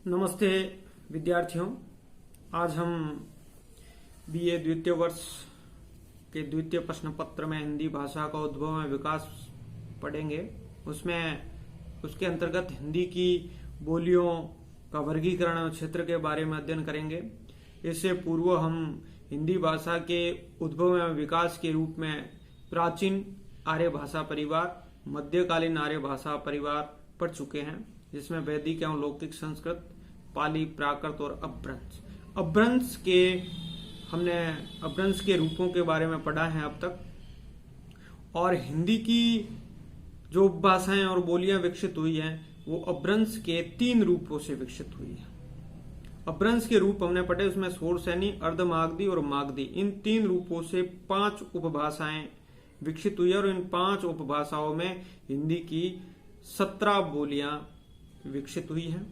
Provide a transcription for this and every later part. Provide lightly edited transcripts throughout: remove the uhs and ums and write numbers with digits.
नमस्ते विद्यार्थियों। आज हम बीए द्वितीय वर्ष के द्वितीय प्रश्न पत्र में हिंदी भाषा का उद्भव में विकास पढ़ेंगे। उसके अंतर्गत हिंदी की बोलियों का वर्गीकरण और क्षेत्र के बारे में अध्ययन करेंगे। इससे पूर्व हम हिंदी भाषा के उद्भव एवं विकास के रूप में प्राचीन आर्य भाषा परिवार, मध्यकालीन आर्य भाषा परिवार पढ़ चुके हैं, जिसमें वैदिक एवं लौकिक संस्कृत, पाली, प्राकृत और हमने अपभ्रंश के रूपों के बारे में पढ़ा है अब तक। और हिंदी की जो उपभाषाएं और बोलियां विकसित हुई हैं वो अपभ्रंश के 3 रूपों से विकसित हुई है। अपभ्रंश के रूप हमने पढ़े, उसमें शोरसैनी, अर्धमागधी और मागधी, इन 3 रूपों से 5 उपभाषाएं विकसित हुई है। और इन 5 उपभाषाओं में हिंदी की 17 बोलियां विकसित हुई हैं।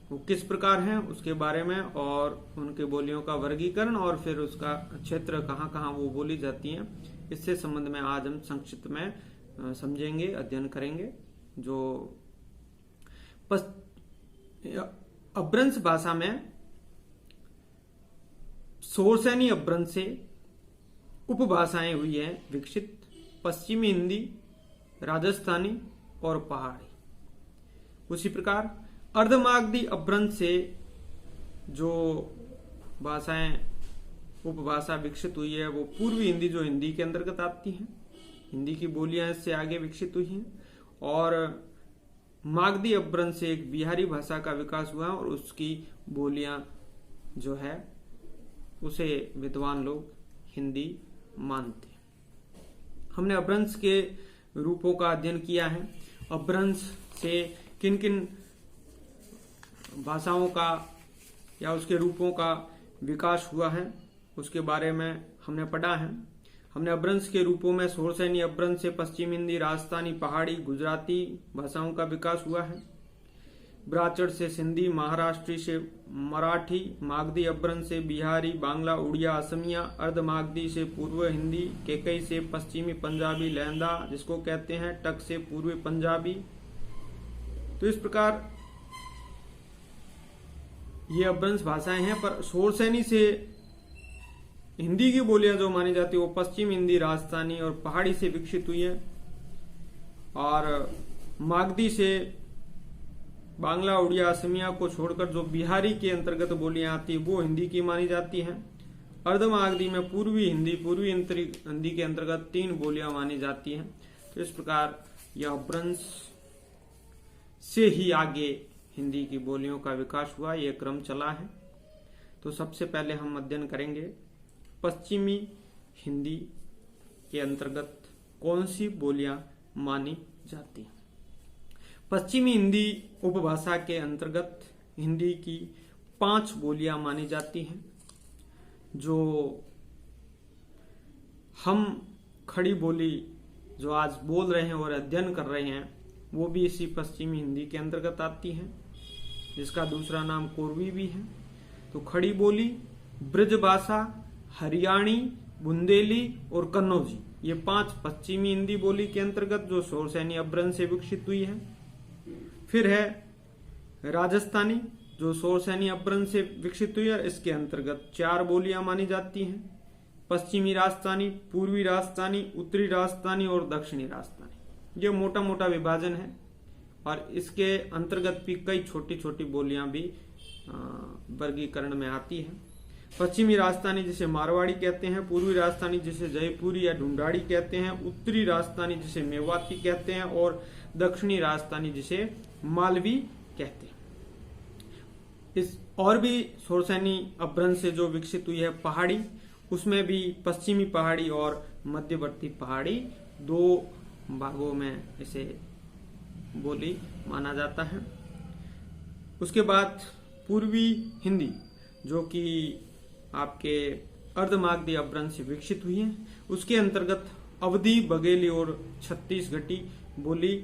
वो किस प्रकार हैं उसके बारे में, और उनके बोलियों का वर्गीकरण, और फिर उसका क्षेत्र कहाँ कहाँ वो बोली जाती हैं, इससे संबंध में आज हम संक्षिप्त में समझेंगे, अध्ययन करेंगे। जो अपभ्रंश भाषा में शोरसैनी अपभ्रंश से उपभाषाएं हुई हैं विकसित, पश्चिमी हिंदी, राजस्थानी और पहाड़ी। उसी प्रकार अर्धमागधी अपभ्रंश से जो भाषाएं उपभाषा विकसित हुई है वो पूर्वी हिंदी, जो हिंदी के अंतर्गत आती हैं, हिंदी की बोलियां इससे आगे विकसित हुई हैं। और मागधी अपभ्रंश से एक बिहारी भाषा का विकास हुआ और उसकी बोलियां जो है उसे विद्वान लोग हिंदी मानते हैं। हमने अपभ्रंश के रूपों का अध्ययन किया है। अपभ्रंश से किन किन भाषाओं का या उसके रूपों का विकास हुआ है उसके बारे में हमने पढ़ा है। हमने अपभ्रंश के रूपों में शोरसैनी अपभ्रंश से पश्चिम हिंदी, राजस्थानी, पहाड़ी, गुजराती भाषाओं का विकास हुआ है। ब्राचड़ से सिंधी, महाराष्ट्री से मराठी, मागधी अपभ्रंश से बिहारी, बांग्ला, उड़िया, असमिया, अर्धमागधी से पूर्व हिंदी, केकई से पश्चिमी पंजाबी, लहंदा जिसको कहते हैं, टक से पूर्वी पंजाबी। तो इस प्रकार ये अपभ्रंश भाषाएं हैं। पर शोरसैनी से हिंदी की बोलियां जो मानी जाती है वो पश्चिम हिंदी, राजस्थानी और पहाड़ी से विकसित हुई है। और मागधी से बांग्ला, उड़िया, असमिया को छोड़कर जो बिहारी के अंतर्गत बोलियां आती है वो हिंदी की मानी जाती हैं। अर्धमागधी में पूर्वी हिंदी के अंतर्गत 3 बोलियां मानी जाती हैं। तो इस प्रकार यह अपभ्रंश से ही आगे हिंदी की बोलियों का विकास हुआ, ये क्रम चला है। तो सबसे पहले हम अध्ययन करेंगे पश्चिमी हिंदी के अंतर्गत कौन सी बोलियां मानी जाती हैं। पश्चिमी हिंदी उपभाषा के अंतर्गत हिंदी की 5 बोलियां मानी जाती हैं। जो हम खड़ी बोली जो आज बोल रहे हैं और अध्ययन कर रहे हैं वो भी इसी पश्चिमी हिंदी के अंतर्गत आती हैं, जिसका दूसरा नाम कोरवी भी है। तो खड़ी बोली, ब्रजभाषा, हरियाणी, बुंदेली और कन्नौजी, ये 5 पश्चिमी हिंदी बोली के अंतर्गत जो शोरसैनी अपभ्रंश से विकसित हुई है। फिर है राजस्थानी जो शोरसैनी अपभ्रंश से विकसित हुई है, इसके अंतर्गत 4 बोलियां मानी जाती हैं, पश्चिमी राजस्थानी, पूर्वी राजस्थानी, उत्तरी राजस्थानी और दक्षिणी राजस्थानी। ये मोटा मोटा विभाजन है और इसके अंतर्गत भी कई छोटी छोटी बोलियां भी वर्गीकरण में आती हैं। पश्चिमी राजस्थानी जिसे मारवाड़ी कहते हैं, पूर्वी राजस्थानी जिसे जयपुरी या ढूंढाड़ी कहते हैं, उत्तरी राजस्थानी जिसे मेवाती कहते हैं और दक्षिणी राजस्थानी जिसे मालवी कहते हैं। इस और भी शोरसैनी अपभ्रंश से जो विकसित हुई है पहाड़ी, उसमें भी पश्चिमी पहाड़ी और मध्यवर्ती पहाड़ी 2 भागों में इसे बोली माना जाता है। उसके बाद पूर्वी हिंदी जो कि आपके अर्धमागधी अपभ्रंश से विकसित हुई है, उसके अंतर्गत अवधी, बघेली और छत्तीसगढ़ी बोली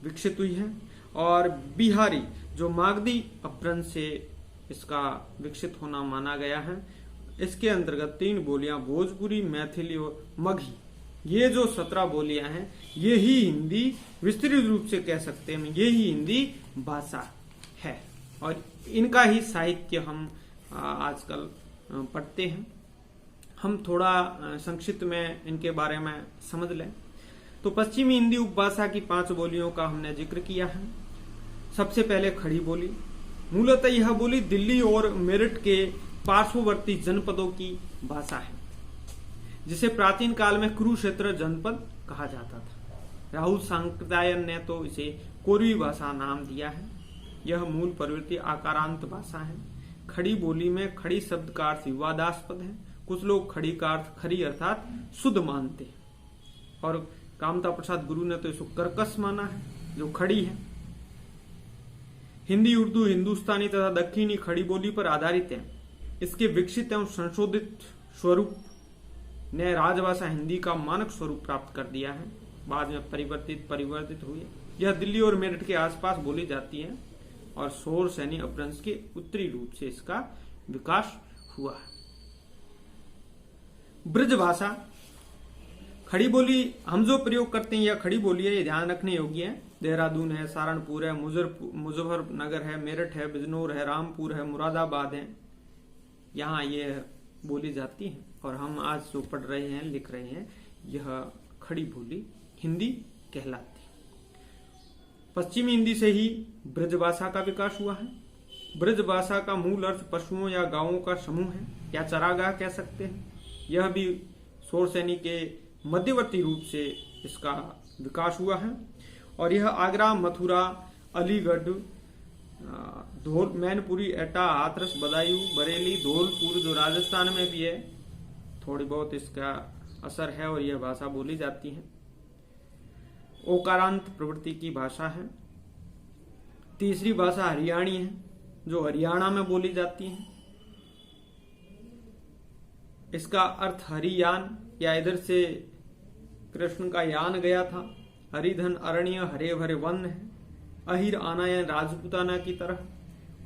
विकसित हुई है। और बिहारी जो मागधी अपभ्रंश से इसका विकसित होना माना गया है, इसके अंतर्गत 3 बोलियां भोजपुरी, मैथिली और मगही, ये जो 17 बोलियां हैं ये ही हिंदी, विस्तृत रूप से कह सकते हैं ये ही हिंदी भाषा है। और इनका ही साहित्य हम आजकल पढ़ते हैं। हम थोड़ा संक्षिप्त में इनके बारे में समझ लें तो पश्चिमी हिंदी उपभाषा की 5 बोलियों का हमने जिक्र किया है। सबसे पहले खड़ी बोली। मूलतः यह बोली दिल्ली और मेरठ के पार्श्ववर्ती जनपदों की भाषा है, जिसे प्राचीन काल में कुरुक्षेत्र जनपद कहा जाता था। राहुल सांकृत्यायन ने तो इसे कोरवी भाषा नाम दिया है। यह मूल प्रवृत्ति आकारांत भाषा है। खड़ी बोली में खड़ी शब्द का अर्थ विवादास्पद है। कुछ लोग खड़ी का अर्थ खरी अर्थात शुद्ध मानते हैं, और कामता प्रसाद गुरु ने तो इसको कर्कश माना है, जो खड़ी है। हिंदी, उर्दू, हिंदुस्तानी तथा दक्षिणी खड़ी बोली पर आधारित है। इसके विकसित एवं संशोधित स्वरूप ने राजभाषा हिंदी का मानक स्वरूप प्राप्त कर दिया है। बाद में परिवर्तित हुई। यह दिल्ली और मेरठ के आसपास बोली जाती है और शोर सैनी अपभ्रंश के उत्तरी रूप से इसका विकास हुआ है। ब्रज भाषा खड़ी बोली हम जो प्रयोग करते हैं, यह खड़ी बोली है, ये ध्यान रखने योग्य है। देहरादून है, सहारनपुर है, मुजफ्फरनगर है, मेरठ है, बिजनौर है, रामपुर है, मुरादाबाद है, यहाँ ये बोली जाती है। और हम आज जो पढ़ रहे हैं, लिख रहे हैं, यह खड़ी बोली हिंदी कहलाती है। पश्चिमी हिंदी से ही ब्रज भाषा का विकास हुआ है। ब्रज भाषा का मूल अर्थ पशुओं या गांवों का समूह है, या चरागाह कह सकते हैं। यह भी शोर सैनी के मध्यवर्ती रूप से इसका विकास हुआ है। और यह आगरा, मथुरा, अलीगढ़, मैनपुरी, एटा, हाथरस, बदायूं, बरेली, धौलपुर जो राजस्थान में भी है, थोड़ी बहुत इसका असर है और यह भाषा बोली जाती है। ओकारांत प्रवृत्ति की भाषा है। तीसरी भाषा हरियाणी है, जो हरियाणा में बोली जाती है। इसका अर्थ हरियान, या इधर से कृष्ण का यान गया था। हरिधन अरण्य, हरे भरे वन है। अहिर आना या राजपूताना की तरह,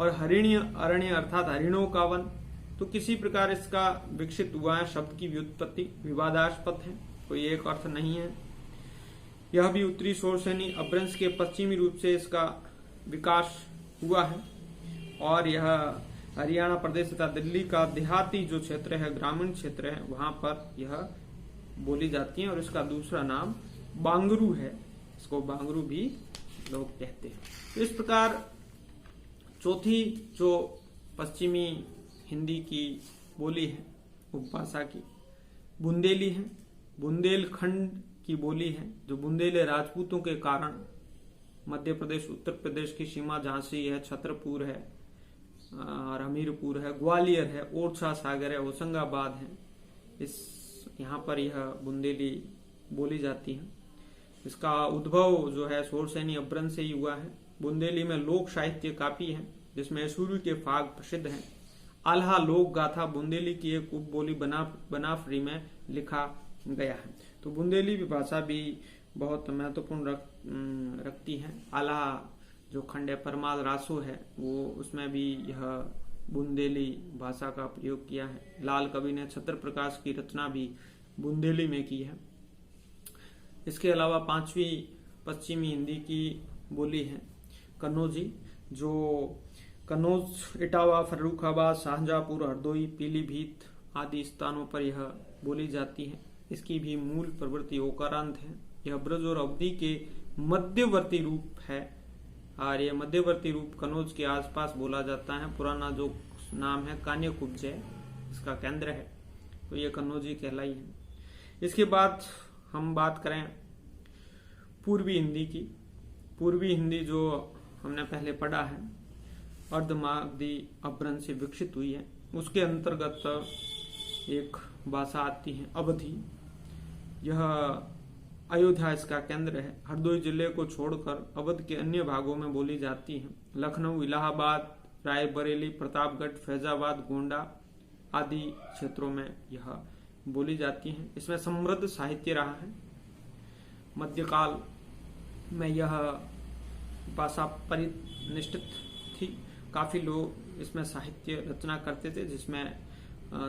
और हरिण्य अरण्य अर्थात हरिणों का वन। तो किसी प्रकार इसका विकसित हुआ है। शब्द की व्युत्पत्ति विवादास्पद है, कोई एक अर्थ नहीं है। यह भी उत्तरी शोर सैनी अपभ्रंश के पश्चिमी रूप से इसका विकास हुआ है। और यह हरियाणा प्रदेश तथा दिल्ली का देहाती जो क्षेत्र है, ग्रामीण क्षेत्र है, वहां पर यह बोली जाती है। और इसका दूसरा नाम बांगरू है, इसको बांगरू भी लोग कहते हैं। तो इस प्रकार चौथी जो पश्चिमी हिंदी की बोली है उपभाषा की, बुंदेली है। बुंदेलखंड की बोली है, जो बुंदेले राजपूतों के कारण मध्य प्रदेश, उत्तर प्रदेश की सीमा झांसी है, छतरपुर है, और हमीरपुर है, ग्वालियर है, ओरछा सागर है, होशंगाबाद है, इस यहाँ पर यह बुंदेली बोली जाती है। इसका उद्भव जो है शोर सैनी अपभ्रंश से ही हुआ है। बुंदेली में लोक साहित्य काफी है, जिसमें सूर्य के फाग प्रसिद्ध हैं। आल्हा लोक गाथा बुंदेली की एक उपबोली बनाफरी में लिखा गया है। तो बुंदेली भी भाषा भी बहुत महत्वपूर्ण रखती है। आल्हा जो खंड है, परमाल रासो है, वो उसमें भी यह बुंदेली भाषा का प्रयोग किया है। लाल कवि ने छत्र प्रकाश की रचना भी बुंदेली में की है। इसके अलावा पांचवी पश्चिमी हिंदी की बोली है कन्नौजी, जो कन्नौज, इटावा, फर्रुखाबाद, शाहजहांपुर, हरदोई, पीलीभीत आदि स्थानों पर यह बोली जाती है। इसकी भी मूल प्रवृत्ति ओकारांत है। यह ब्रज और अवधि के मध्यवर्ती रूप है, और यह मध्यवर्ती रूप कन्नौज के आसपास बोला जाता है। पुराना जो नाम है कान्यकुब्ज है, इसका केंद्र है, तो यह कन्नौजी कहलाई है। इसके बाद हम बात करें पूर्वी हिंदी की। पूर्वी हिंदी जो हमने पहले पढ़ा है, अर्धमागधी अपभ्रंश से विकसित हुई है। उसके अंतर्गत एक भाषा आती है अवधी। यह अयोध्या इसका केंद्र है। हरदोई जिले को छोड़कर अवध के अन्य भागों में बोली जाती है। लखनऊ, इलाहाबाद, रायबरेली, प्रतापगढ़, फैजाबाद, गोंडा आदि क्षेत्रों में यह बोली जाती है। इसमें समृद्ध साहित्य रहा है। मध्यकाल में यह भाषा परिनिष्ठित थी। काफी लोग इसमें साहित्य रचना करते थे, जिसमें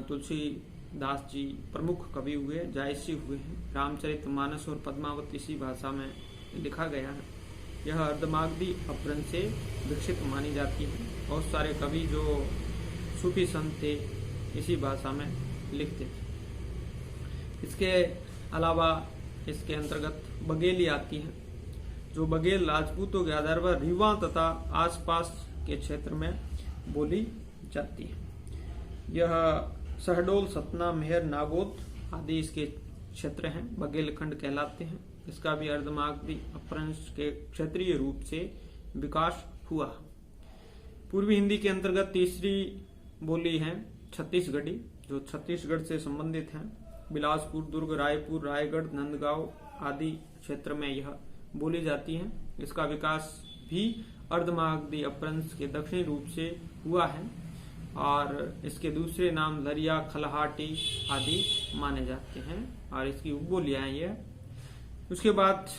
तुलसीदास जी प्रमुख कवि हुए, जायसी हुए हैं। रामचरितमानस और पद्मावत इसी भाषा में लिखा गया है। यह अर्धमागधी अपभ्रंश से विकसित मानी जाती है। बहुत सारे कवि जो सूफी संत थे इसी भाषा में लिखते थे। इसके अलावा इसके अंतर्गत बघेली आती है, जो बघेल राजपूतों के आधार पर रीवा तथा आसपास के क्षेत्र में बोली जाती है। यह शहडोल, सतना, मेहर, नागौद आदि इसके क्षेत्र हैं, बघेलखंड कहलाते हैं। इसका भी अर्धमागधी अपभ्रंश के क्षेत्रीय रूप से विकास हुआ। पूर्वी हिंदी के अंतर्गत तीसरी बोली है छत्तीसगढ़ी, जो छत्तीसगढ़ से संबंधित है। बिलासपुर, दुर्ग, रायपुर, रायगढ़, नंदगांव आदि क्षेत्र में यह बोली जाती है। इसका विकास भी अर्धमागधी अपभ्रंश के दक्षिणी रूप से हुआ है और इसके दूसरे नाम लरिया, खलहाटी आदि माने जाते हैं और इसकी उपबोलियां हैं ये। उसके बाद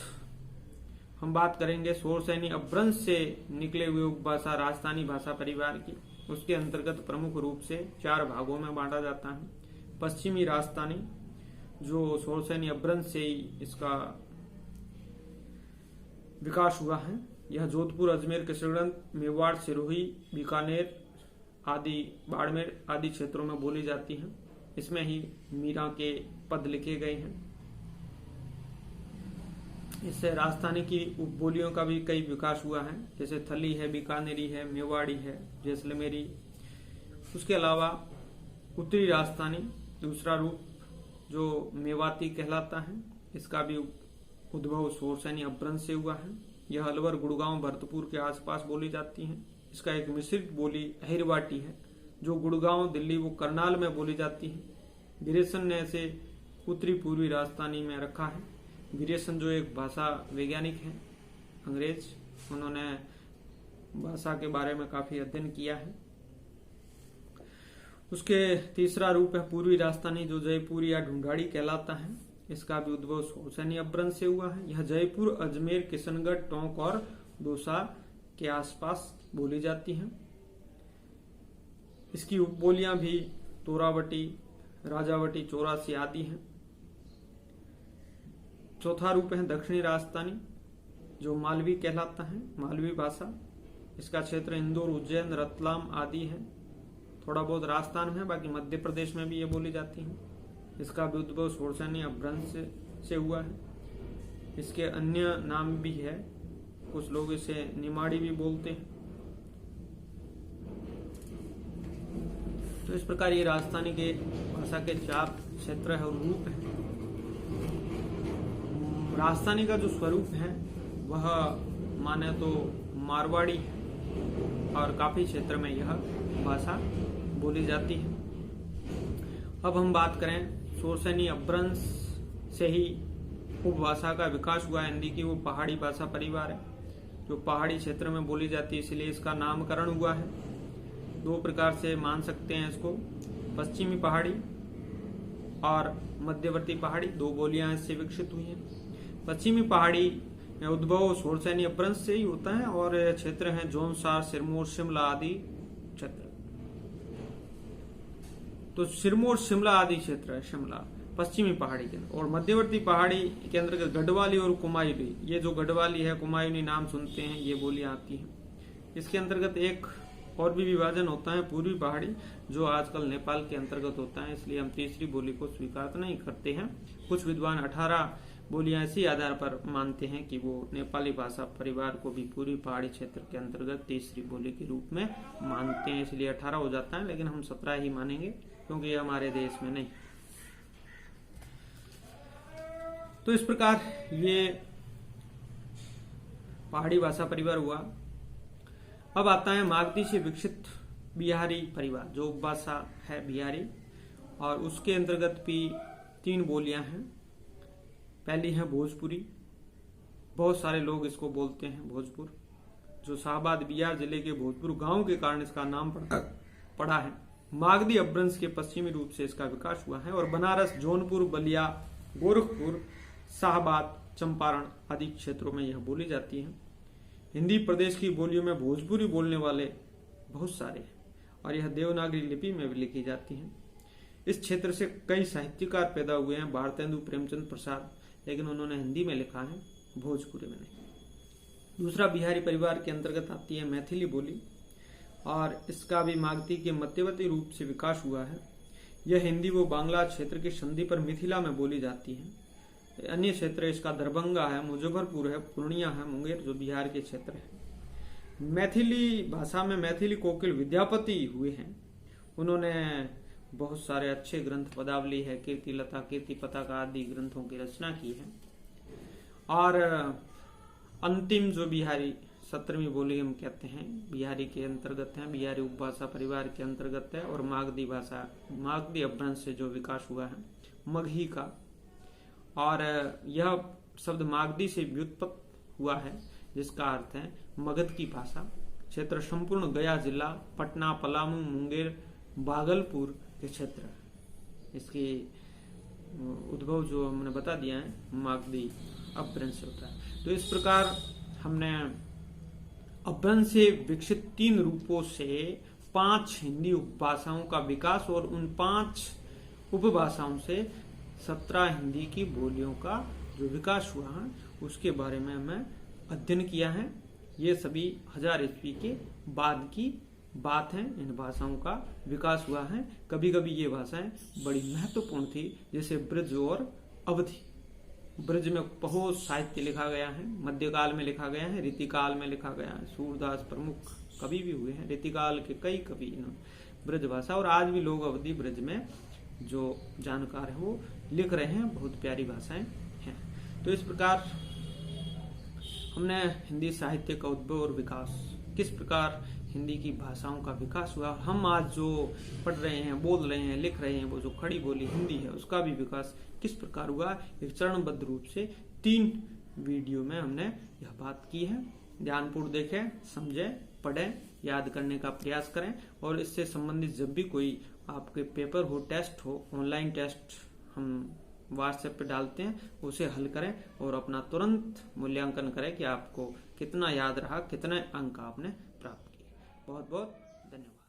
हम बात करेंगे शोरसैनी अपभ्रंश से निकले हुए उपभाषा राजस्थानी भाषा परिवार की। उसके अंतर्गत प्रमुख रूप से 4 भागों में बांटा जाता है। पश्चिमी राजस्थानी, जो शोरसैनी अपभ्रंश से ही इसका विकास हुआ है। यह जोधपुर, अजमेर, किशनगढ़, मेवाड़, सिरोही, बीकानेर आदि, बाड़मेर आदि क्षेत्रों में बोली जाती है। इसमें ही मीरा के पद लिखे गए हैं। इससे राजस्थानी की उपबोलियों का भी कई विकास हुआ है, जैसे थली है, बीकानेरी है, मेवाड़ी है, जैसलमेरी। उसके अलावा उत्तरी राजस्थानी दूसरा रूप जो मेवाती कहलाता है, इसका भी उद्भव शोरसैनी अपभ्रंश से हुआ है। यह अलवर, गुड़गांव, भरतपुर के आसपास बोली जाती है। इसका एक मिश्रित बोली अहिरवाटी है, जो गुड़गांव, दिल्ली व करनाल में बोली जाती है। गिरेसन ने इसे उत्तरी पूर्वी राजस्थानी में रखा है। गिरेसन जो एक भाषा वैज्ञानिक है, अंग्रेज, उन्होंने भाषा के बारे में काफी अध्ययन किया है। उसके तीसरा रूप है पूर्वी राजस्थानी, जो जयपुर या ढूंढाड़ी कहलाता है। इसका भी उद्भव शोरसैनी अपभ्रंश से हुआ है। यह जयपुर, अजमेर, किशनगढ़, टोंक और दौसा के आसपास बोली जाती है। इसकी उपबोलियां भी तोरावटी, राजावटी, चौरासी आदि हैं। चौथा रूप है दक्षिणी राजस्थानी, जो मालवी कहलाता है, मालवी भाषा। इसका क्षेत्र इंदौर, उज्जैन, रतलाम आदि है। थोड़ा बहुत राजस्थान में है, बाकी मध्य प्रदेश में भी ये बोली जाती है। इसका भी उद्भव शोरसैनी अपभ्रंश से हुआ है। इसके अन्य नाम भी है, कुछ लोग इसे निमाड़ी भी बोलते हैं। तो इस प्रकार ये राजस्थानी के भाषा के 4 क्षेत्र है और रूप है। राजस्थानी का जो स्वरूप है वह माने तो मारवाड़ी है और काफी क्षेत्र में यह भाषा बोली जाती है। अब हम बात करें शोरसैनी अपभ्रंश से ही उपभाषा का विकास हुआ हिंदी की, वो पहाड़ी भाषा परिवार है, जो पहाड़ी क्षेत्र में बोली जाती है, इसलिए इसका नामकरण हुआ है। 2 प्रकार से मान सकते हैं इसको, पश्चिमी पहाड़ी और मध्यवर्ती पहाड़ी। 2 बोलियां इससे विकसित हुई हैं। पश्चिमी पहाड़ी में उद्भव शोरसैनी अपभ्रंश से ही होता है और क्षेत्र हैं जौनसार, सिरमौर, शिमला आदि क्षेत्र। तो सिरमौर, शिमला आदि क्षेत्र है शिमला पश्चिमी पहाड़ी के अंदर। और मध्यवर्ती पहाड़ी के अंतर्गत गढ़वाली और कुमायूनी, ये जो गढ़वाली है, कुमायूनी नाम सुनते हैं, ये बोलियां आती हैं। इसके अंतर्गत एक और भी विभाजन होता है पूर्वी पहाड़ी, जो आजकल नेपाल के अंतर्गत होता है, इसलिए हम तीसरी बोली को स्वीकार नहीं करते हैं। कुछ विद्वान 18 बोलियां इसी आधार पर मानते हैं कि वो नेपाली भाषा परिवार को भी पूर्वी पहाड़ी क्षेत्र के अंतर्गत तीसरी बोली के रूप में मानते हैं, इसलिए 18 हो जाता है, लेकिन हम 17 ही मानेंगे क्योंकि ये हमारे देश में नहीं। तो इस प्रकार ये पहाड़ी भाषा परिवार हुआ। अब आता है मागधी से विकसित बिहारी परिवार, जो उपभाषा है बिहारी, और उसके अंतर्गत भी 3 बोलियां हैं। पहली है भोजपुरी, बहुत सारे लोग इसको बोलते हैं भोजपुर, जो शाहबाद बिहार जिले के भोजपुर गांव के कारण इसका नाम पड़ा है। मागधी अपभ्रंश के पश्चिमी रूप से इसका विकास हुआ है और बनारस, जौनपुर, बलिया, गोरखपुर, शाहबाद, चंपारण आदि क्षेत्रों में यह बोली जाती है। हिंदी प्रदेश की बोलियों में भोजपुरी बोलने वाले बहुत सारे हैं और यह देवनागरी लिपि में भी लिखी जाती है। इस क्षेत्र से कई साहित्यकार पैदा हुए हैं, भारतेंदु, प्रेमचंद प्रसाद, लेकिन उन्होंने हिंदी में लिखा है, भोजपुरी में नहीं। दूसरा बिहारी परिवार के अंतर्गत आती है मैथिली बोली, और इसका भी मागधी के मध्यवर्ती रूप से विकास हुआ है। यह हिंदी व बांग्ला क्षेत्र की संधि पर मिथिला में बोली जाती है। अन्य क्षेत्र इसका दरभंगा है, मुजफ्फरपुर है, पूर्णिया है, मुंगेर जो बिहार के क्षेत्र है। मैथिली भाषा में मैथिली कोकिल विद्यापति हुए हैं। उन्होंने बहुत सारे अच्छे ग्रंथ, पदावली है, कीर्तिलता, कीर्तिपताका आदि ग्रंथों की रचना की है। और अंतिम जो बिहारी 17वीं बोली हम कहते हैं, बिहारी के अंतर्गत है, बिहारी उपभाषा परिवार के अंतर्गत है, और मागधी भाषा, मागधी अपभ्रंश से जो विकास हुआ है मगही का। और यह शब्द मागधी से व्युत्पन्न हुआ है, जिसका अर्थ है मगध की भाषा। क्षेत्र संपूर्ण गया जिला, पटना, पलामू, मुंगेर, भागलपुर के क्षेत्र। इसकी उद्भव जो हमने बता दिया है मागधी अपभ्रंश से होता है। तो इस प्रकार हमने अपभ्रंश से विकसित 3 रूपों से 5 हिंदी उपभाषाओं का विकास और उन 5 उपभाषाओं से 17 हिंदी की बोलियों का जो विकास हुआ है उसके बारे में हमें अध्ययन किया है। ये सभी 1000 ईस्वी के बाद की बात है। इन भाषाओं का विकास हुआ है। कभी कभी ये भाषाएं बड़ी महत्वपूर्ण थी, जैसे ब्रज और अवधि। ब्रज में बहुत साहित्य लिखा गया है, मध्यकाल में लिखा गया है, रीतिकाल में लिखा गया है। सूरदास प्रमुख कवि भी हुए हैं, रीतिकाल के कई कवि ब्रज भाषा, और आज भी लोग अवधि ब्रज में जो जानकार है वो लिख रहे हैं। बहुत प्यारी भाषाएं हैं। तो इस प्रकार हमने हिंदी साहित्य का उद्भव और विकास, किस प्रकार हिंदी की भाषाओं का विकास हुआ, हम आज जो पढ़ रहे हैं, बोल रहे हैं, लिख रहे हैं, वो जो खड़ी बोली हिंदी है उसका भी विकास किस प्रकार हुआ, एक चरणबद्ध रूप से 3 वीडियो में हमने यह बात की है। ध्यानपूर्वक देखें, समझें, पढ़ें, याद करने का प्रयास करें, और इससे संबंधित जब भी कोई आपके पेपर हो, टेस्ट हो, ऑनलाइन टेस्ट हम व्हाट्सएप पे डालते हैं, उसे हल करें और अपना तुरंत मूल्यांकन करें कि आपको कितना याद रहा, कितने अंक आपने प्राप्त किए। बहुत बहुत धन्यवाद।